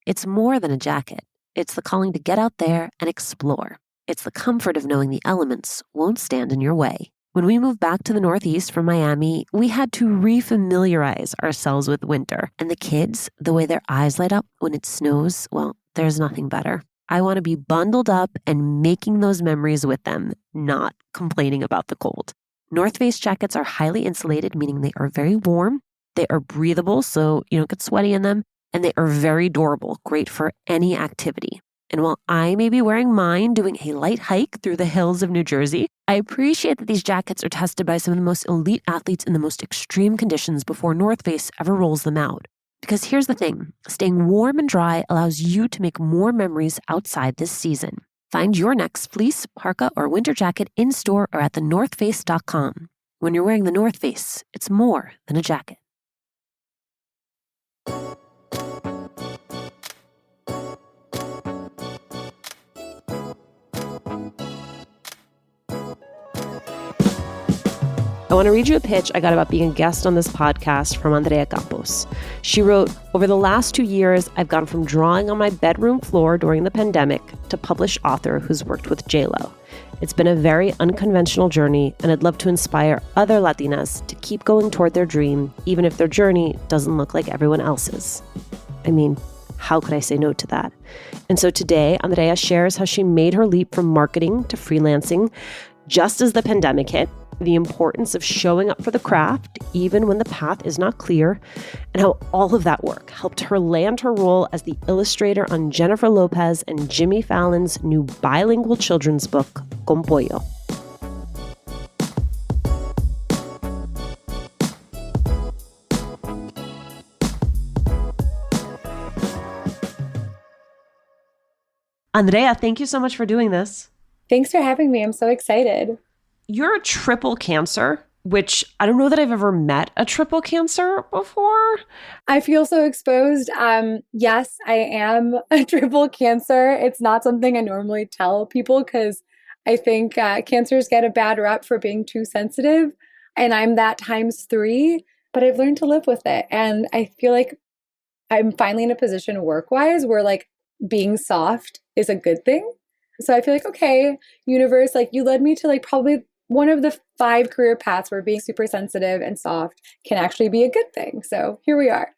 It's more than a jacket. It's the calling to get out there and explore. It's the comfort of knowing the elements won't stand in your way. When we moved back to the Northeast from Miami, we had to refamiliarize ourselves with winter. And the kids, the way their eyes light up when it snows, well, there's nothing better. I want to be bundled up and making those memories with them, not complaining about the cold. North Face jackets are highly insulated, meaning they are very warm. They are breathable, so you don't get sweaty in them. And they are very durable, great for any activity. And while I may be wearing mine doing a light hike through the hills of New Jersey, I appreciate that these jackets are tested by some of the most elite athletes in the most extreme conditions before North Face ever rolls them out. Because here's the thing, staying warm and dry allows you to make more memories outside this season. Find your next fleece, parka, or winter jacket in-store or at thenorthface.com. When you're wearing the North Face, it's more than a jacket. I want to read you a pitch I got about being a guest on this podcast from Andrea Campos. She wrote, "Over the last 2 years, I've gone from drawing on my bedroom floor during the pandemic to published author who's worked with J-Lo. It's been a very unconventional journey, and I'd love to inspire other Latinas to keep going toward their dream, even if their journey doesn't look like everyone else's." I mean, how could I say no to that? And so today, Andrea shares how she made her leap from marketing to freelancing just as the pandemic hit, the importance of showing up for the craft, even when the path is not clear, and how all of that work helped her land her role as the illustrator on Jennifer Lopez and Jimmy Fallon's new bilingual children's book, Con Pollo. Andrea, thank you so much for doing this. Thanks for having me. I'm so excited. You're a triple Cancer, which I don't know that I've ever met a triple Cancer before. I feel so exposed. Yes, I am a triple Cancer. It's not something I normally tell people because I think Cancers get a bad rep for being too sensitive. And I'm that times 3, but I've learned to live with it. And I feel like I'm finally in a position work-wise where like being soft is a good thing. So I feel like, okay, universe, like you led me to like probably one of the 5 career paths where being super sensitive and soft can actually be a good thing. So here we are.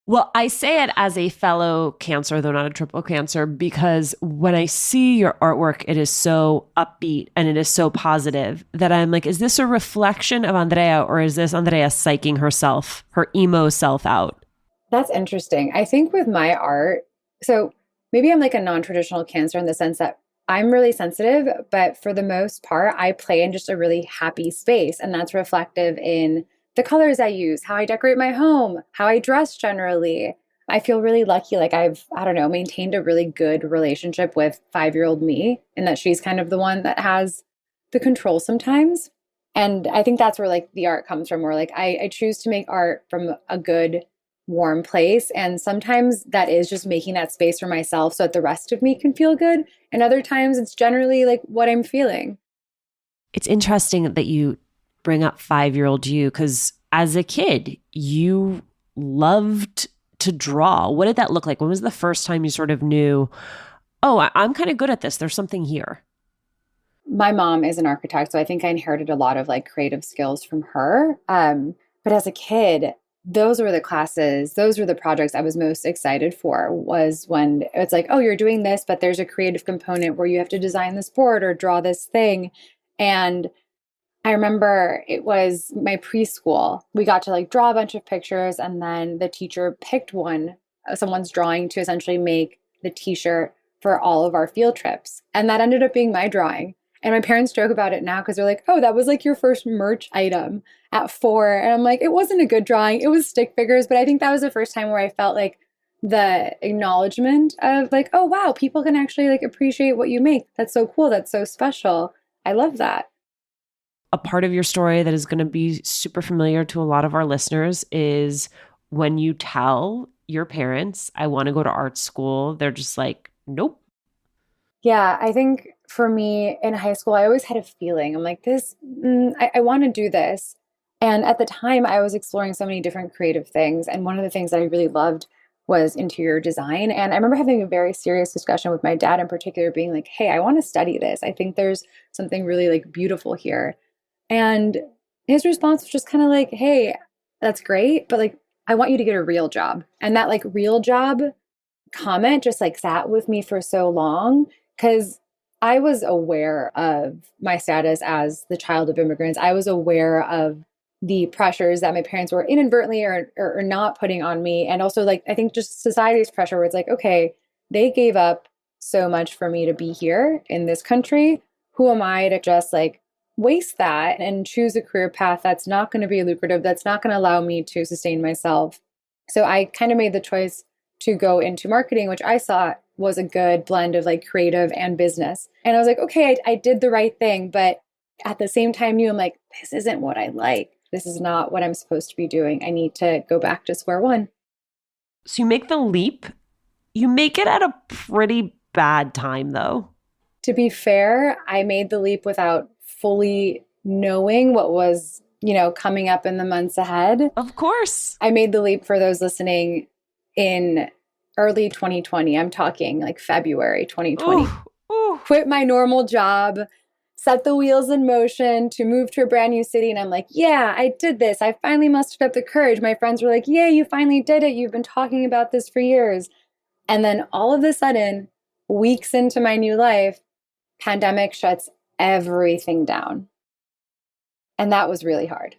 Well, I say it as a fellow Cancer, though not a triple Cancer, because when I see your artwork, it is so upbeat and it is so positive that I'm like, is this a reflection of Andrea or is this Andrea psyching herself, her emo self out? That's interesting. I think with my art, so maybe I'm like a non-traditional Cancer in the sense that I'm really sensitive, but for the most part, I play in just a really happy space. And that's reflective in the colors I use, how I decorate my home, how I dress generally. I feel really lucky. Like I've, I don't know, maintained a really good relationship with 5-year-old me, and that she's kind of the one that has the control sometimes. And I think that's where like the art comes from, where like I choose to make art from a good, warm place. And sometimes that is just making that space for myself so that the rest of me can feel good. And other times it's generally like what I'm feeling. It's interesting that you bring up 5-year-old you, because as a kid, you loved to draw. What did that look like? When was the first time you sort of knew, oh, I'm kind of good at this. There's something here. My mom is an architect, so I think I inherited a lot of like creative skills from her. But as a kid, those were the classes, those were the projects I was most excited for, was when it's like, oh, you're doing this, but there's a creative component where you have to design this board or draw this thing. And I remember it was my preschool. We got to like draw a bunch of pictures, and then the teacher picked someone's drawing to essentially make the t-shirt for all of our field trips. And that ended up being my drawing. And my parents joke about it now because they're like, oh, that was like your first merch item at 4. And I'm like, it wasn't a good drawing. It was stick figures. But I think that was the first time where I felt like the acknowledgement of like, oh, wow, people can actually like appreciate what you make. That's so cool. That's so special. I love that. A part of your story that is going to be super familiar to a lot of our listeners is when you tell your parents, I want to go to art school, they're just like, nope. Yeah, I think for me in high school, I always had a feeling. I'm like, I want to do this. And at the time, I was exploring so many different creative things. And one of the things that I really loved was interior design. And I remember having a very serious discussion with my dad in particular, being like, hey, I want to study this. I think there's something really like beautiful here. And his response was just kind of like, hey, that's great, but like, I want you to get a real job. And that like real job comment just like sat with me for so long because I was aware of my status as the child of immigrants. I was aware of the pressures that my parents were inadvertently or not putting on me. And also, like, I think just society's pressure where it's like, okay, they gave up so much for me to be here in this country. Who am I to just like waste that and choose a career path that's not going to be lucrative, that's not going to allow me to sustain myself? So I kind of made the choice to go into marketing, which I saw was a good blend of like creative and business. And I was like, okay, I did the right thing. But at the same time, I'm like, this isn't what I like. This is not what I'm supposed to be doing. I need to go back to square one. So you make the leap. You make it at a pretty bad time, though. To be fair, I made the leap without fully knowing what was, coming up in the months ahead. Of course. I made the leap, for those listening, in early 2020. I'm talking like February 2020. Ooh. Quit my normal job, set the wheels in motion to move to a brand new city. And I'm like, yeah, I did this. I finally mustered up the courage. My friends were like, yeah, you finally did it. You've been talking about this for years. And then all of a sudden, weeks into my new life, pandemic shuts everything down. And that was really hard.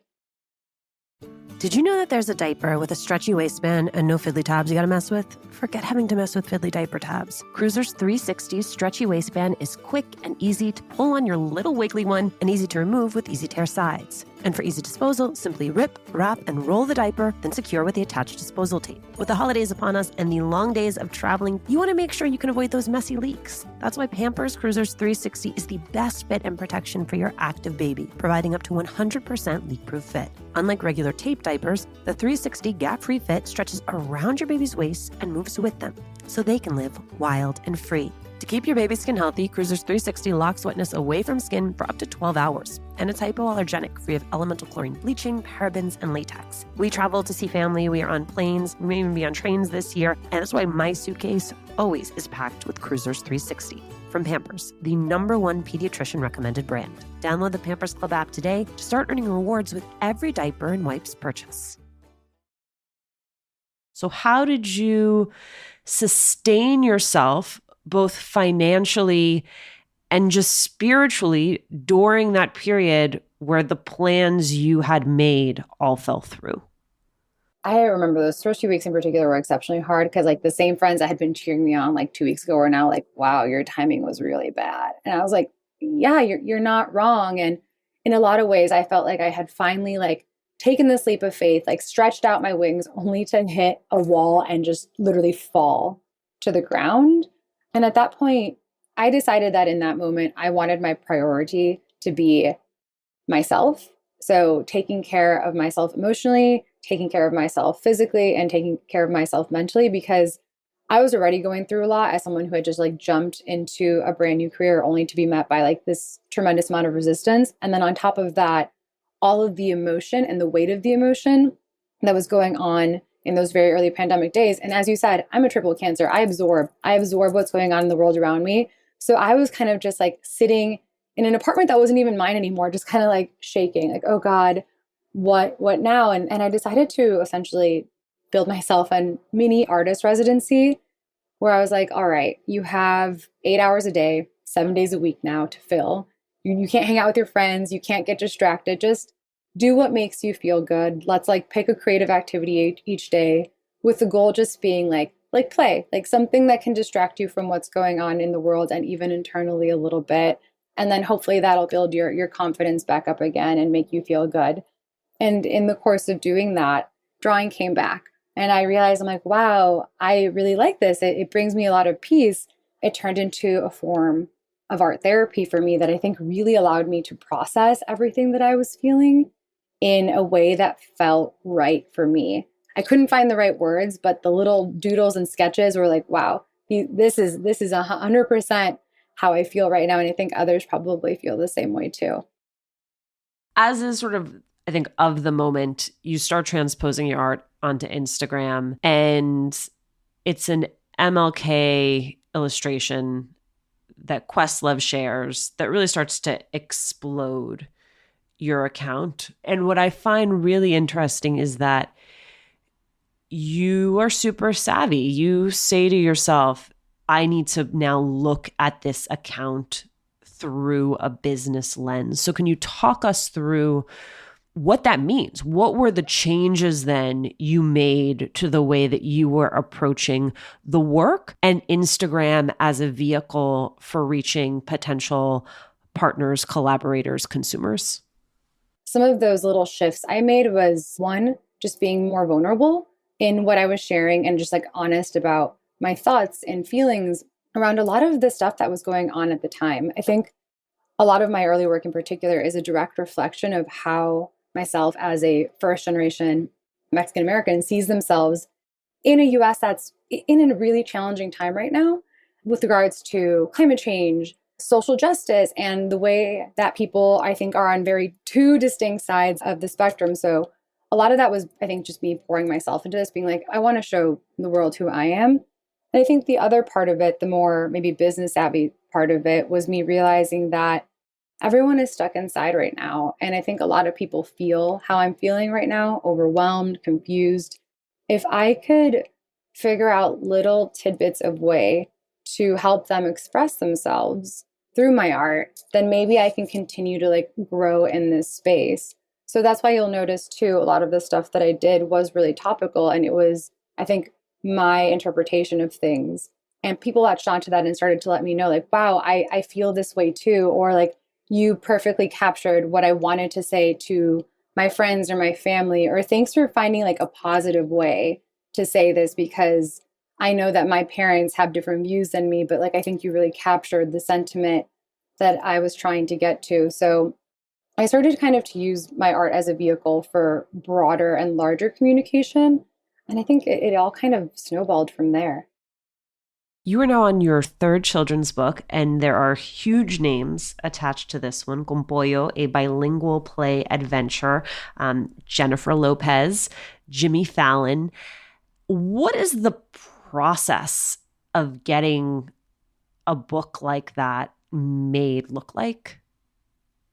Did you know that there's a diaper with a stretchy waistband and no fiddly tabs you gotta mess with? Forget having to mess with fiddly diaper tabs. Cruiser's 360's stretchy waistband is quick and easy to pull on your little wiggly one and easy to remove with easy tear sides. And for easy disposal, simply rip, wrap, and roll the diaper, then secure with the attached disposal tape. With the holidays upon us and the long days of traveling, you want to make sure you can avoid those messy leaks. That's why Pampers Cruiser's 360 is the best fit and protection for your active baby, providing up to 100% leak-proof fit. Unlike regular tape diapers, the 360 gap-free fit stretches around your baby's waist and moves with them, so they can live wild and free. To keep your baby's skin healthy, Cruiser's 360 locks wetness away from skin for up to 12 hours. And it's hypoallergenic, free of elemental chlorine bleaching, parabens, and latex. We travel to see family, we are on planes, we may even be on trains this year, and that's why my suitcase always is packed with Cruiser's 360. From Pampers, the #1 pediatrician recommended brand. Download the Pampers Club app today to start earning rewards with every diaper and wipes purchase. So how did you sustain yourself both financially and just spiritually during that period where the plans you had made all fell through? I remember those first few weeks in particular were exceptionally hard because like the same friends that had been cheering me on like 2 weeks ago were now like, wow, your timing was really bad. And I was like, yeah, you're not wrong. And in a lot of ways, I felt like I had finally like taken this leap of faith, like stretched out my wings only to hit a wall and just literally fall to the ground. And at that point, I decided that in that moment, I wanted my priority to be myself. So taking care of myself emotionally, taking care of myself physically, and taking care of myself mentally, because I was already going through a lot as someone who had just like jumped into a brand new career only to be met by like this tremendous amount of resistance. And then on top of that, all of the emotion and the weight of the emotion that was going on in those very early pandemic days. And as you said, I'm a triple cancer. I absorb what's going on in the world around me. So I was kind of just like sitting in an apartment that wasn't even mine anymore, just kind of like shaking, like, oh God, what now? And I decided to essentially build myself a mini artist residency where I was like, all right, you have 8 hours a day, 7 days a week now to fill. You can't hang out with your friends. You can't get distracted. Just do what makes you feel good. Let's like pick a creative activity each day with the goal just being like play, like something that can distract you from what's going on in the world and even internally a little bit. And then hopefully that'll build your confidence back up again and make you feel good. And in the course of doing that, drawing came back. And I realized I'm like, wow, I really like this. It brings me a lot of peace. It turned into a form of art therapy for me that I think really allowed me to process everything that I was feeling in a way that felt right for me. I couldn't find the right words, but the little doodles and sketches were like, wow, this is 100% how I feel right now. And I think others probably feel the same way too. As is sort of I think, of the moment. You start transposing your art onto Instagram, and it's an MLK illustration that Questlove shares that really starts to explode your account. And what I find really interesting is that you are super savvy. You say to yourself, I need to now look at this account through a business lens. So can you talk us through what that means? What were the changes then you made to the way that you were approaching the work and Instagram as a vehicle for reaching potential partners, collaborators, consumers? Some of those little shifts I made was one, just being more vulnerable in what I was sharing and just like honest about my thoughts and feelings around a lot of the stuff that was going on at the time. I think a lot of my early work in particular is a direct reflection of how myself as a first generation Mexican American sees themselves in a US that's in a really challenging time right now with regards to climate change, social justice, and the way that people, I think, are on very two distinct sides of the spectrum. So a lot of that was, I think, just me pouring myself into this, being like, I want to show the world who I am. And I think the other part of it, the more maybe business savvy part of it, was me realizing that everyone is stuck inside right now. And I think a lot of people feel how I'm feeling right now, overwhelmed, confused. If I could figure out little tidbits of way to help them express themselves through my art, then maybe I can continue to like grow in this space. So that's why you'll notice too, a lot of the stuff that I did was really topical. And it was, I think, my interpretation of things. And people latched onto that and started to let me know, like, wow, I feel this way too. Or like, you perfectly captured what I wanted to say to my friends or my family, or thanks for finding like a positive way to say this, because I know that my parents have different views than me, but like, I think you really captured the sentiment that I was trying to get to. So I started kind of to use my art as a vehicle for broader and larger communication. And I think it all kind of snowballed from there. You are now on your third children's book, and there are huge names attached to this one. Con Pollo, a bilingual play adventure. Jennifer Lopez, Jimmy Fallon. What is the process of getting a book like that made look like?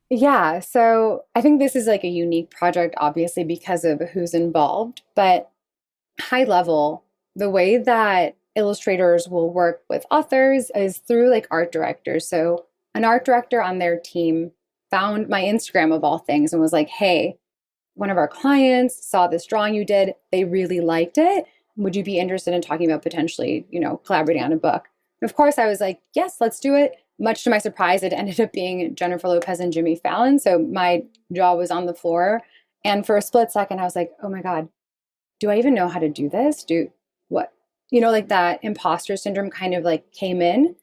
Yeah, so I think this is like a unique project, obviously, because of who's involved. But high level, the way that illustrators will work with authors is through like art directors. So an art director on their team found my Instagram of all things and was like, hey, one of our clients saw this drawing you did. They really liked it. Would you be interested in talking about potentially, collaborating on a book? And of course, I was like, yes, let's do it. Much to my surprise, it ended up being Jennifer Lopez and Jimmy Fallon. So my jaw was on the floor. And for a split second, I was like, oh my God, do I even know how to do this? What? Like that imposter syndrome kind of like came in.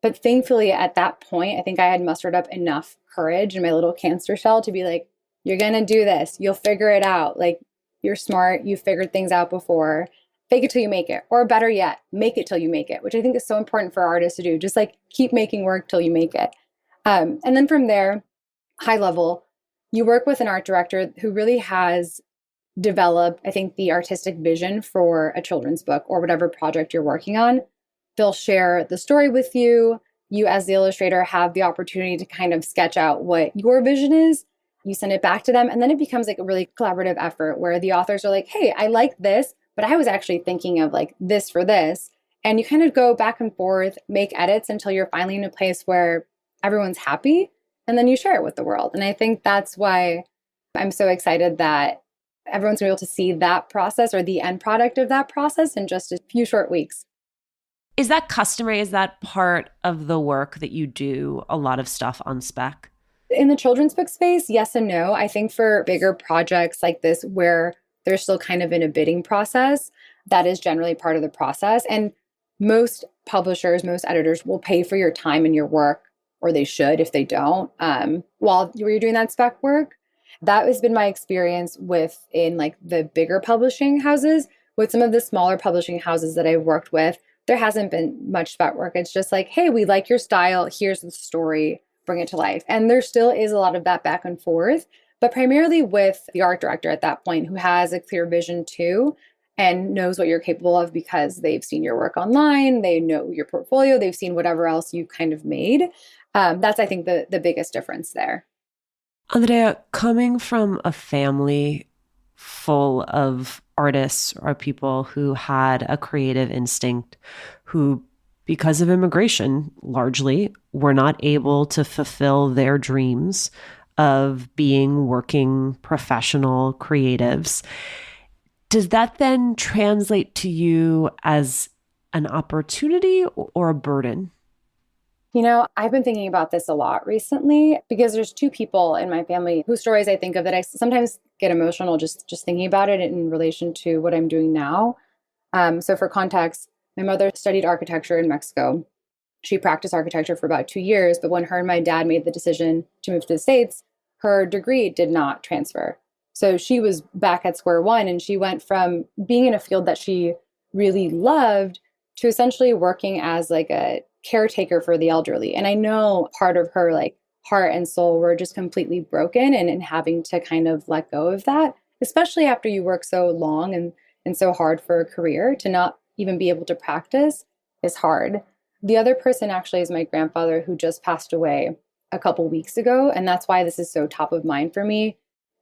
But thankfully at that point, I think I had mustered up enough courage in my little cancer shell to be like, you're going to do this. You'll figure it out. Like, you're smart. You've figured things out before. Fake it till you make it. Or better yet, make it till you make it, which I think is so important for artists to do. Just like keep making work till you make it. And then from there, high level, you work with an art director who really has developed, I think, the artistic vision for a children's book or whatever project you're working on. They'll share the story with you. You, as the illustrator, have the opportunity to kind of sketch out what your vision is. You send it back to them, and then it becomes like a really collaborative effort where the authors are like, hey, I like this, but I was actually thinking of like this for this. And you kind of go back and forth, make edits until you're finally in a place where everyone's happy, and then you share it with the world. And I think that's why I'm so excited that everyone's going to be able to see that process or the end product of that process in just a few short weeks. Is that customary? Is that part of the work that you do, a lot of stuff on spec? In the children's book space, yes and no. I think for bigger projects like this, where they're still kind of in a bidding process, that is generally part of the process. And most publishers, most editors will pay for your time and your work, or they should if they don't, while you're doing that spec work. That has been my experience in like the bigger publishing houses. With some of the smaller publishing houses that I've worked with, there hasn't been much spec work. It's just like, hey, we like your style. Here's the story. Bring it to life. And there still is a lot of that back and forth. but primarily with the art director at that point, who has a clear vision too and knows what you're capable of because they've seen your work online, they know your portfolio, they've seen whatever else you kind of made. That's, I think, the biggest difference there. Andrea, coming from a family full of artists or people who had a creative instinct, who, because of immigration, largely were not able to fulfill their dreams of being working professional creatives, does that then translate to you as an opportunity or a burden? I've been thinking about this a lot recently because there's two people in my family whose stories I think of that I sometimes get emotional just thinking about it in relation to what I'm doing now. So for context, my mother studied architecture in Mexico. She practiced architecture for about 2 years, but when her and my dad made the decision to move to the States, her degree did not transfer. So she was back at square one, and she went from being in a field that she really loved to essentially working as like a caretaker for the elderly. And I know part of her like heart and soul were just completely broken and having to kind of let go of that, especially after you work so long and so hard for a career. To not even be able to practice is hard. The other person actually is my grandfather, who just passed away a couple weeks ago. And that's why this is so top of mind for me.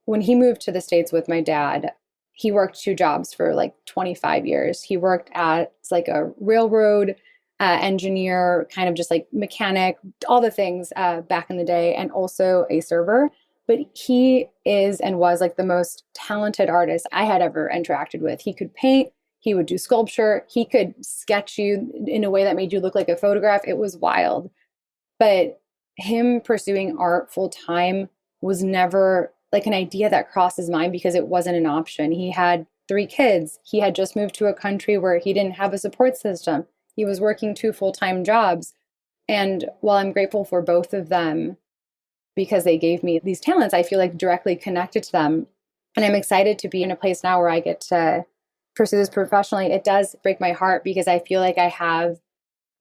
When he moved to the States with my dad, he worked 2 jobs for like 25 years. He worked at like a railroad engineer, kind of just like mechanic, all the things back in the day, and also a server. But he is and was like the most talented artist I had ever interacted with. He could paint, he would do sculpture, he could sketch you in a way that made you look like a photograph. It was wild. But him pursuing art full time was never like an idea that crossed his mind because it wasn't an option. He had 3 kids. He had just moved to a country where he didn't have a support system. He was working 2 full-time jobs. And while I'm grateful for both of them because they gave me these talents, I feel like directly connected to them. And I'm excited to be in a place now where I get to pursue this professionally. It does break my heart because I feel like I have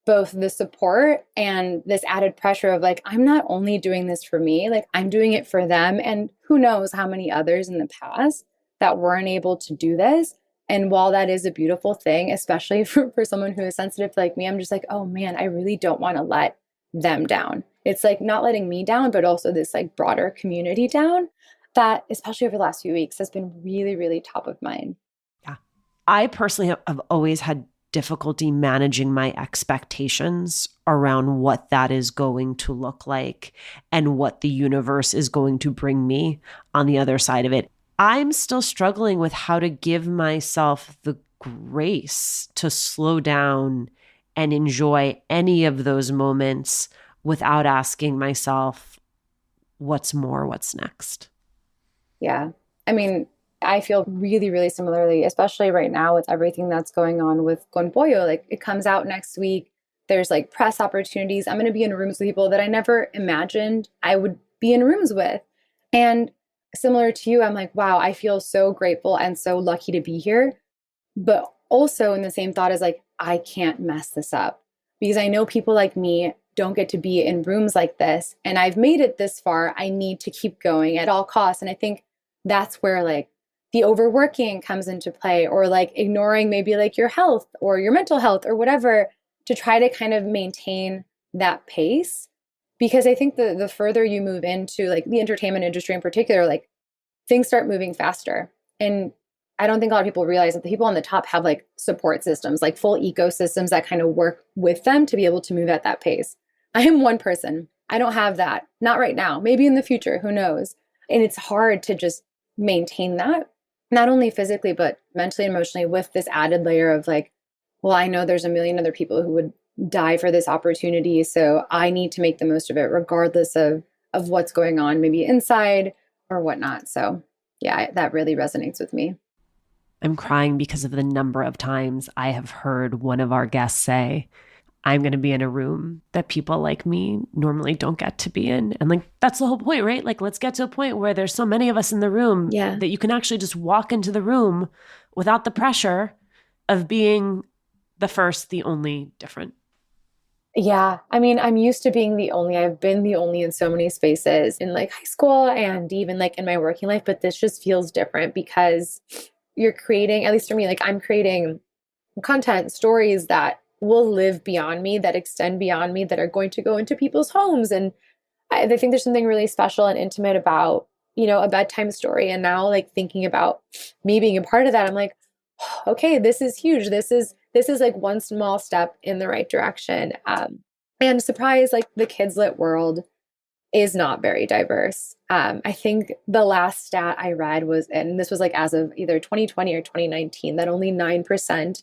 both the support and this added pressure of like, I'm not only doing this for me, like I'm doing it for them. And who knows how many others in the past that weren't able to do this. And while that is a beautiful thing, especially for someone who is sensitive like me, I'm just like, oh man, I really don't want to let them down. It's like not letting me down, but also this like broader community down that, especially over the last few weeks, has been really, really top of mind. Yeah. I personally have always had difficulty managing my expectations around what that is going to look like and what the universe is going to bring me on the other side of it. I'm still struggling with how to give myself the grace to slow down and enjoy any of those moments without asking myself, what's more, what's next? Yeah. I mean, I feel really, really similarly, especially right now with everything that's going on with Con Pollo. Like it comes out next week. There's like press opportunities. I'm going to be in rooms with people that I never imagined I would be in rooms with. And similar to you, I'm like, wow, I feel so grateful and so lucky to be here. But also in the same thought is like, I can't mess this up because I know people like me don't get to be in rooms like this. And I've made it this far. I need to keep going at all costs. And I think that's where like the overworking comes into play, or like ignoring maybe like your health or your mental health or whatever to try to kind of maintain that pace. Because I think the further you move into like the entertainment industry in particular, like things start moving faster. And I don't think a lot of people realize that the people on the top have like support systems, like full ecosystems that kind of work with them to be able to move at that pace. I am one person. I don't have that. Not right now. Maybe in the future, who knows? And it's hard to just maintain that, not only physically, but mentally and emotionally, with this added layer of like, well, I know there's a million other people who would die for this opportunity. So I need to make the most of it, regardless of what's going on, maybe inside or whatnot. So yeah, that really resonates with me. I'm crying because of the number of times I have heard one of our guests say, I'm going to be in a room that people like me normally don't get to be in. And like, that's the whole point, right? Like, let's get to a point where there's so many of us in the room that you can actually just walk into the room without the pressure of being the first, the only, different. Yeah. I mean, I'm used to being the only. I've been the only in so many spaces in like high school and even like in my working life, but this just feels different because you're creating, at least for me, like I'm creating content, stories that will live beyond me, that extend beyond me, that are going to go into people's homes. And I think there's something really special and intimate about, a bedtime story. And now like thinking about me being a part of that, I'm like, okay, this is huge. This is like one small step in the right direction. And surprise, like the kids lit world is not very diverse. I think the last stat I read was, and this was like as of either 2020 or 2019, that only 9%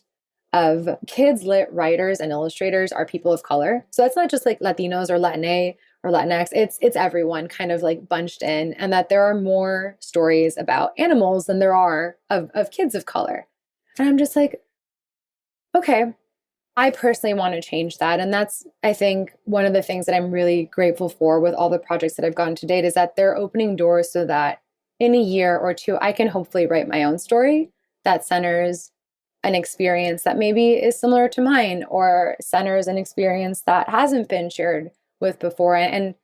of kids lit writers and illustrators are people of color. So that's not just like Latinos or Latina or Latinx. It's everyone kind of like bunched in, and that there are more stories about animals than there are of kids of color. And I'm just like, okay, I personally want to change that. And that's, I think, one of the things that I'm really grateful for with all the projects that I've gone to date is that they're opening doors so that in a year or two, I can hopefully write my own story that centers an experience that maybe is similar to mine or centers an experience that hasn't been shared with before. And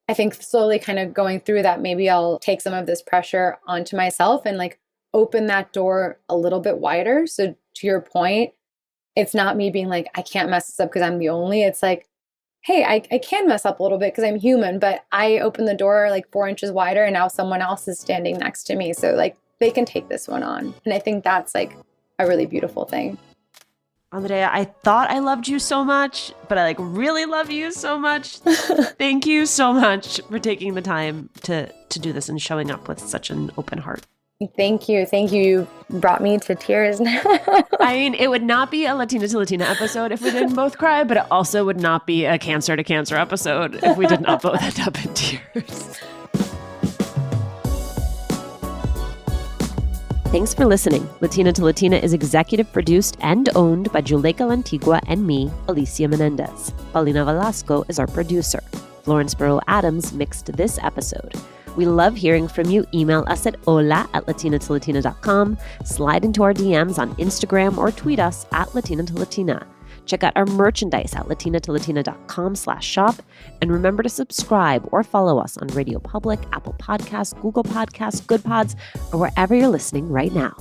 I think slowly kind of going through that, maybe I'll take some of this pressure onto myself and like open that door a little bit wider. So to your point, it's not me being like, I can't mess this up because I'm the only. It's like, hey, I can mess up a little bit because I'm human, but I open the door like 4 inches wider and now someone else is standing next to me. So like they can take this one on. And I think that's like a really beautiful thing. Andrea, I thought I loved you so much, but I like really love you so much. Thank you so much for taking the time to do this and showing up with such an open heart. Thank you. Thank you. You brought me to tears now. I mean, it would not be a Latina to Latina episode if we didn't both cry, but it also would not be a Cancer to Cancer episode if we did not both end up in tears. Thanks for listening. Latina to Latina is executive produced and owned by Juleka Lantigua and me, Alicia Menendez. Paulina Velasco is our producer. Florence Burrow-Adams mixed this episode. We love hearing from you. Email us at hola@latinatolatina.com, slide into our DMs on Instagram, or tweet us at Latina to Latina. Check out our merchandise at latinatolatina.com/shop. And remember to subscribe or follow us on Radio Public, Apple Podcasts, Google Podcasts, Good Pods, or wherever you're listening right now.